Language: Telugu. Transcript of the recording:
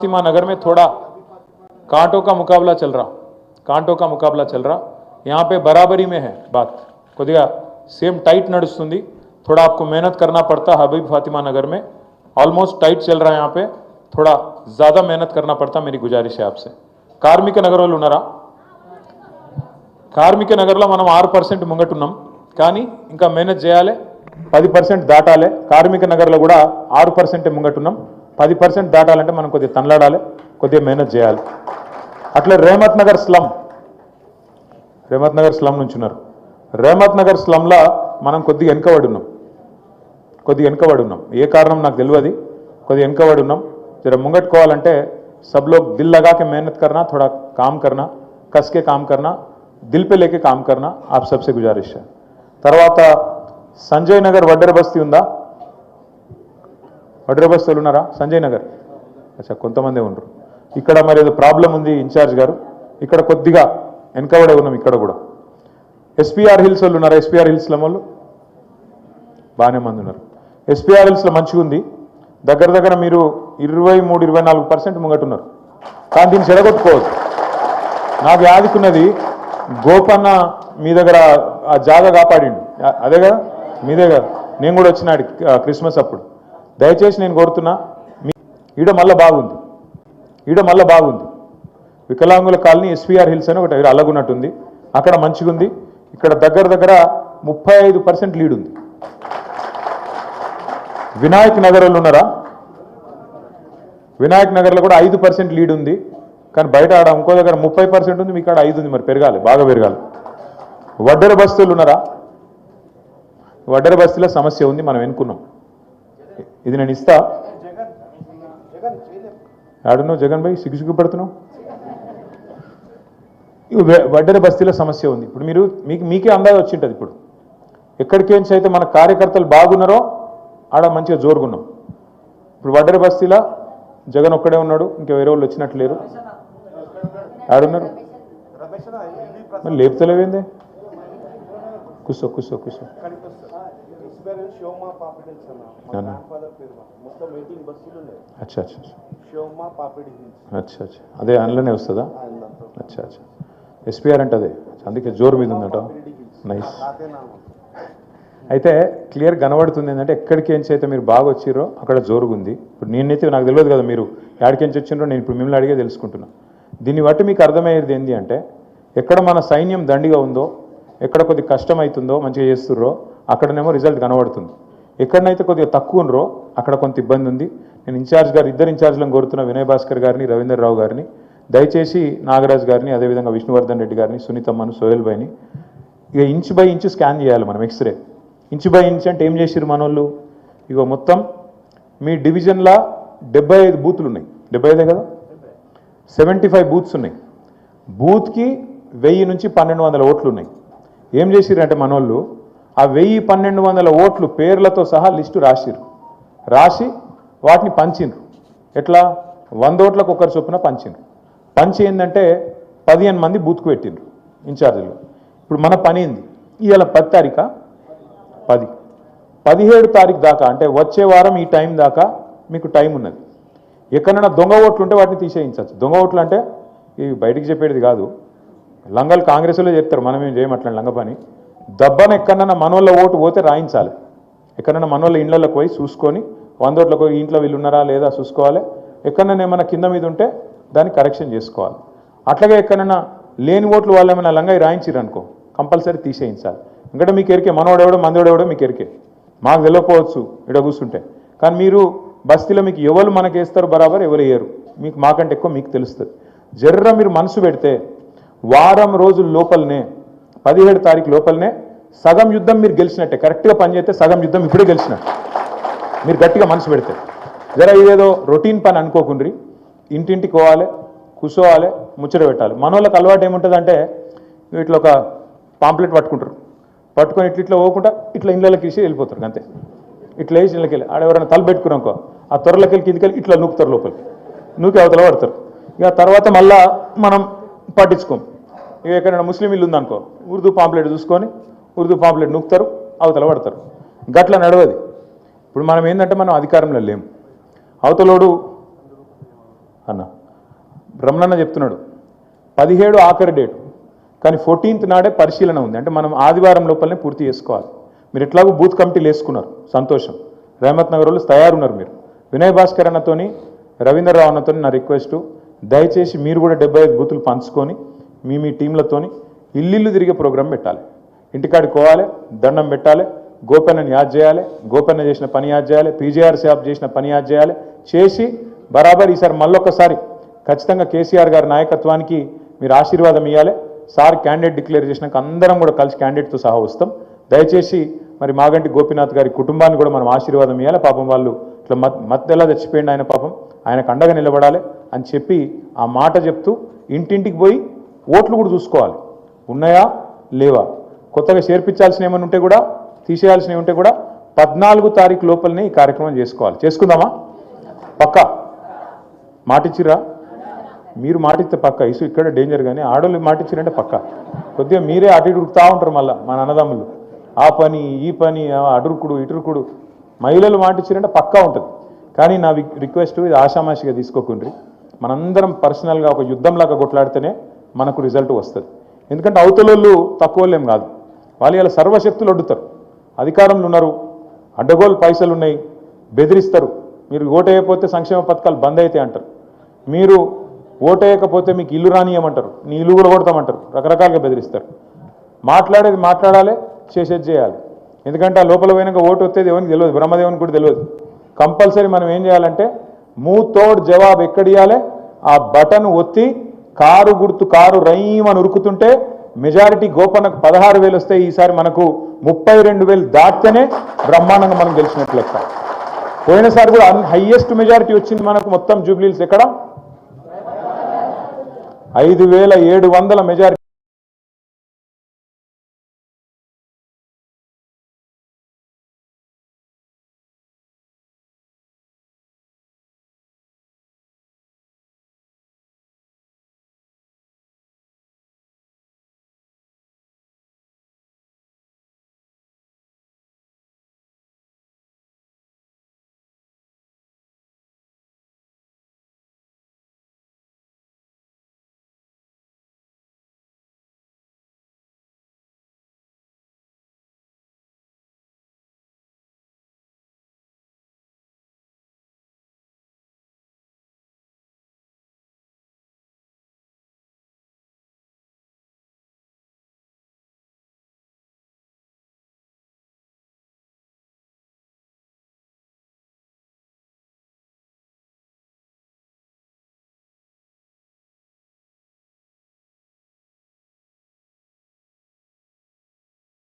फातिमा नगर में थोड़ा कांटों का मुकाबला चल रहा यहाँ पे बराबरी में है बात कोदिगा सेम टाइट नडुस्तुंदी थोड़ा आपको मेहनत करना पड़ता हबीब फातिमा नगर में ऑलमोस्ट टाइट चल रहा है यहाँ पे थोड़ा ज़्यादा मेहनत करना पड़ता मेरी गुजारिश है आपसे कार्मिक नगर వాళ్ళు ఉన్నారా కార్మిక నగర్లో మనం 6% ముంగట్టున్నాం కానీ ఇంకా మేనేజ్ చేయాలి 10% దాటాలి కార్మిక నగర్లో కూడా 6% ముంగట్టున్నాం 10% దాటాలంటే మనం కొద్దిగా తనలాడాలి కొద్దిగా మేనేజ్ చేయాలి అట్లా రేమత్ నగర్ స్లమ్ నుంచి ఉన్నారు రేమత్ నగర్ స్లమ్లా మనం కొద్దిగా వెనుకబడి ఉన్నాం ఏ కారణం నాకు తెలియదు కొద్దిగా వెనుకబడి ఉన్నాం जरा ముంగట్టుకోవాలంటే सब लोग दिल लगा के मेहनत करना थोड़ा काम करना कस के काम करना दिल पे लेके काम करना आप सबसे गुजारिश है తర్వాత సంజయ్ నగర్ వడ్డెర బస్తీ ఉందా వడ్డెర బస్తీలు ఉన్నారా సంజయ్ నగర్ అచ్చా కొంతమంది ఉన్నారు ఇక్కడ మరి ఏదో ప్రాబ్లం ఉంది ఇన్ఛార్జ్ గారు ఇక్కడ కొద్దిగా వెనకబడే ఉన్నాం ఇక్కడ కూడా ఎస్పీఆర్ హిల్స్ వాళ్ళు ఉన్నారా ఎస్పీఆర్ హిల్స్లో వాళ్ళు బాగానే మంది ఉన్నారు ఎస్పీఆర్ హిల్స్లో మంచిగా ఉంది దగ్గర మీరు 23-24% ముంగట్టున్నారు కానీ దీన్ని చెడగొట్టుకోవద్దు నాకు యాదికున్నది గోపన్న మీ దగ్గర ఆ జాగా కాపాడిండు అదే కదా మీదే కదా నేను కూడా వచ్చినాడు క్రిస్మస్ అప్పుడు దయచేసి నేను కోరుతున్నా ఈడ మళ్ళీ బాగుంది వికలాంగుల కాలనీ ఎస్పీఆర్ హిల్స్ అని ఒకటి అల్లగున్నట్టుంది అక్కడ మంచిగా ఉంది ఇక్కడ దగ్గర 35% లీడ్ ఉంది వినాయక్ నగర్ వాళ్ళు ఉన్నారా వినాయక్ నగర్లో కూడా 5% లీడ్ ఉంది కానీ బయట ఆడ ఇంకో దగ్గర 30% ఉంది మీకు ఆడ 5 ఉంది మరి పెరగాలి బాగా పెరగాలి వడ్డెర బస్తీలు ఉన్నారా వడ్డెర బస్తీలో సమస్య ఉంది మనం ఎన్నుకున్నాం ఇది నేను ఇస్తా ఆడున్నావు జగన్ భాయ్ సిగ్గు పెడుతున్నావు వడ్డెర బస్తీలో సమస్య ఉంది ఇప్పుడు మీరు మీకే అందాజ వచ్చింటుంది ఇప్పుడు ఎక్కడికేంచి అయితే మన కార్యకర్తలు బాగున్నారో ఆడ మంచిగా జోరుగున్నాం ఇప్పుడు వడ్డెర బస్తీలో జగన్ ఒక్కడే ఉన్నాడు ఇంకా వేరే వాళ్ళు వచ్చినట్లు లేరు ఆడున్నారు మరి లేపుతలేవేందే కూర్చో అచ్చా అదే అందులోనే వస్తుందా అచ్చా ఎస్పీఆర్ అంటే అదే అందుకే జోరు మీద ఉందట నైస్ అయితే క్లియర్ కనబడుతుంది ఏంటంటే ఎక్కడికేంచి అయితే మీరు బాగా వచ్చిరో అక్కడ జోరుగుంది ఇప్పుడు నేనైతే నాకు తెలియదు కదా మీరు ఎక్కడికేంచి వచ్చిండ్రో నేను ఇప్పుడు మిమ్మల్ని అడిగే తెలుసుకుంటున్నా దీన్ని బట్టి మీకు అర్థమయ్యేది ఏంటి అంటే ఎక్కడ మన సైన్యం దండిగా ఉందో ఎక్కడ కొద్దిగా కష్టం అవుతుందో మంచిగా చేస్తుర్రో అక్కడనేమో రిజల్ట్ కనబడుతుంది ఎక్కడనైతే కొద్దిగా తక్కువ ఉన్నరో అక్కడ కొంత ఇబ్బంది ఉంది నేను ఇద్దరు ఇన్ఛార్జ్లను కోరుతున్న వినయ్ భాస్కర్ గారిని రవీందర్ రావు గారిని దయచేసి నాగరాజ్ గారిని అదేవిధంగా విష్ణువర్ధన్ రెడ్డి గారిని సునీతమ్మను సోహెల్ భాయ్ని ఇక ఇంచు బై ఇంచు స్కాన్ చేయాలి మనం ఎక్స్రే ఇంచు బై ఇంచు అంటే ఏం చేసిరు మన వాళ్ళు ఇక మొత్తం మీ డివిజన్లో 75 బూతులు ఉన్నాయి 75 కదా 75 బూత్స్ ఉన్నాయి బూత్కి 1000 నుంచి 1200 ఓట్లు ఉన్నాయి ఏం చేసిరు అంటే మన వాళ్ళు ఆ 1000-1200 ఓట్లు పేర్లతో సహా లిస్టు రాసి వాటిని పంచిండ్రు ఎట్లా 100 ఓట్లకు ఒకరి చొప్పున పంచి ఏంటంటే 15 మంది బూత్కు పెట్టిండ్రు ఇన్ఛార్జీలు ఇప్పుడు మన పని ఏంది ఇవాళ 10 తారీఖు 17 తారీఖు దాకా అంటే వచ్చే వారం ఈ టైం దాకా మీకు టైం ఉన్నది ఎక్కడైనా దొంగ ఓట్లు ఉంటే వాటిని తీసేయించవచ్చు దొంగ ఓట్లు అంటే ఇవి బయటికి చెప్పేది కాదు లంగలు కాంగ్రెస్లో చెప్తారు మనం ఏం చేయమట్లా లంగ పని దబ్బన ఎక్కడన్నా మనోళ్ళ ఓటు పోతే రాయించాలి ఎక్కడన్నా మనోళ్ళ ఇళ్ళకి పోయి చూసుకొని 100 ఓట్లకు ఇంట్లో వీళ్ళు ఉన్నారా లేదా చూసుకోవాలి ఎక్కడన్నా ఏమైనా కింద మీద ఉంటే దాన్ని కరెక్షన్ చేసుకోవాలి అట్లాగే ఎక్కడన్నా లేని ఓట్లు వాళ్ళు ఏమైనా లంగా రాయించారు అనుకో కంపల్సరీ తీసేయించాలి ఎందుకంటే మీకు ఎరికే మనోడెవడో మందోడెవడో మీకు ఎరికే మాకు తెలియకపోవచ్చు ఇక్కడ కూర్చుంటే కానీ మీరు బస్తీలో మీకు ఎవరు మనకి వేస్తారు బరాబర్ ఎవరు వేయరు మీకు మాకంటే ఎక్కువ మీకు తెలుస్తుంది జర్ర మీరు మనసు పెడితే వారం రోజుల లోపలనే 17 తారీఖు లోపలనే సగం యుద్ధం మీరు గెలిచినట్టే కరెక్ట్గా పనిచేస్తే సగం యుద్ధం ఇప్పుడే గెలిచినట్టు మీరు గట్టిగా మనసు పెడితే జర ఇదేదో రొటీన్ పని అనుకోకుండ్రి ఇంటింటికి పోవాలి కూర్చోవాలి ముచ్చట పెట్టాలి మన వాళ్ళకి అలవాటు ఏముంటుందంటే ఇట్లా ఒక పాంప్లెట్ పట్టుకొని ఇట్లా పోకుండా ఇట్లా ఇళ్ళకి వేసి వెళ్ళిపోతారు అంతే ఇట్లా వేసి ఇళ్ళకి వెళ్ళి ఆడ ఎవరైనా తల పెట్టుకున్నాకో ఆ త్వరలోకి వెళ్ళి కిందికి వెళ్ళి ఇట్లా నూకుతారు లోపలికి నూకి అవతల పడతారు ఇక తర్వాత మళ్ళా మనం పట్టించుకోం ఇక ఎక్కడైనా ముస్లిం ఇల్లు ఉందనుకో ఉర్దూ పాంప్లెట్ చూసుకొని ఉర్దూ పాంప్లెట్ నూకుతారు అవతల పడతారు గట్ల నడవది ఇప్పుడు మనం ఏంటంటే మనం అధికారంలో లేము అవతలోడు అన్న రమణన్న చెప్తున్నాడు 17 ఆఖరి డేట్, కానీ 14th నాడే పరిశీలన ఉంది. అంటే మనం ఆదివారం లోపలనే పూర్తి చేసుకోవాలి. మీరు ఎట్లాగో బూత్ కమిటీలు వేసుకున్నారు, సంతోషం. రేమత్ నగర్ వాళ్ళు తయారున్నారు. మీరు వినయ్ భాస్కర్ అన్నతోని రవీంద్రరావు అన్నతోని నా రిక్వెస్టు, దయచేసి మీరు కూడా 75 బూతులు పంచుకొని మీ టీంలతోని ఇల్లు తిరిగే ప్రోగ్రాం పెట్టాలి. ఇంటికాడికి పోవాలి, దండం పెట్టాలి, గోపెన్నని యాద్ చేయాలి, గోపెన్న చేసిన పని యాద్ చేయాలి, పీజీఆర్ సాబ్ చేసిన పని యాద్ చేయాలి. చేసి బరాబర్ ఈసారి మళ్ళొక్కసారి ఖచ్చితంగా కేసీఆర్ గారి నాయకత్వానికి మీరు ఆశీర్వాదం ఇవ్వాలి. సార్ క్యాండిడేట్ డిక్లేర్ చేసినాక అందరం కూడా కలిసి క్యాండిడేట్తో సహా వస్తాం. దయచేసి మరి మాగంటి గోపీనాథ్ గారి కుటుంబాన్ని కూడా మనం ఆశీర్వాదం ఇవ్వాలి. పాపం వాళ్ళు ఇట్లా మత్తెలా చచ్చిపోయింది ఆయన, పాపం ఆయనకు అండగా నిలబడాలి అని చెప్పి ఆ మాట చెప్తూ ఇంటింటికి పోయి ఓట్లు కూడా చూసుకోవాలి, ఉన్నాయా లేవా, కొత్తగా చేర్పించాల్సిన ఏమైనా ఉంటే కూడా, తీసేయాల్సినవి ఉంటే కూడా 14 తారీఖు లోపలనే ఈ కార్యక్రమం చేసుకోవాలి. చేసుకుందామా? పక్కా మాటిచ్చిరా? మీరు మాటిస్తే పక్క, ఇసు ఇక్కడ డేంజర్. కానీ ఆడోళ్ళు మాటిచ్చిరంటే పక్క. కొద్దిగా మీరే అటు ఇటు ఉరుకుతూ ఉంటారు. మళ్ళీ మన అన్నదమ్ములు ఆ పని ఈ పని, అడురుకుడు ఇటురుకుడు. మహిళలు మాటిచ్చిరంటే పక్కా ఉంటుంది. కానీ నా రిక్వెస్ట్, ఇది ఆషామాషిగా తీసుకోకుండ్రి. మనందరం పర్సనల్గా ఒక యుద్ధంలాగా కొట్లాడితేనే మనకు రిజల్ట్ వస్తుంది. ఎందుకంటే అవతలోళ్ళు తక్కువ వాళ్ళేం కాదు, వాళ్ళు ఇలా సర్వశక్తులు అడ్డుతారు. అధికారంలో ఉన్నారు, అడ్డగోలు పైసలు ఉన్నాయి, బెదిరిస్తారు. మీరు ఓటేయకపోతే సంక్షేమ పథకాలు బంద్ అవుతాయి అంటారు. మీరు ఓటేయకపోతే మీకు ఇల్లు రానియమంటారు, నీ ఇల్లు కూడా కొడతామంటారు. రకరకాలుగా బెదిరిస్తారు. మాట్లాడేది మాట్లాడాలి, చేసేది చేయాలి. ఎందుకంటే ఆ లోపల పోయినాక ఓటు వచ్చేది ఎవరికి తెలియదు, బ్రహ్మదేవునికి కూడా తెలియదు. కంపల్సరీ మనం ఏం చేయాలంటే మూతోడ్ జవాబు ఎక్కడియాలి, ఆ బటన్ ఒత్తి కారు గుర్తు, కారు రైమని ఉరుకుతుంటే మెజారిటీ గోపన్నకు 16,000 వస్తే ఈసారి మనకు 32,000 దాటితేనే బ్రహ్మాండంగా మనం గెలిచినట్లు లెక్క. పోయినసారి కూడా హైయెస్ట్ మెజారిటీ వచ్చింది మనకు మొత్తం జూబ్లీహిల్స్ ఎక్కడ 5,700 మెజారిటీ.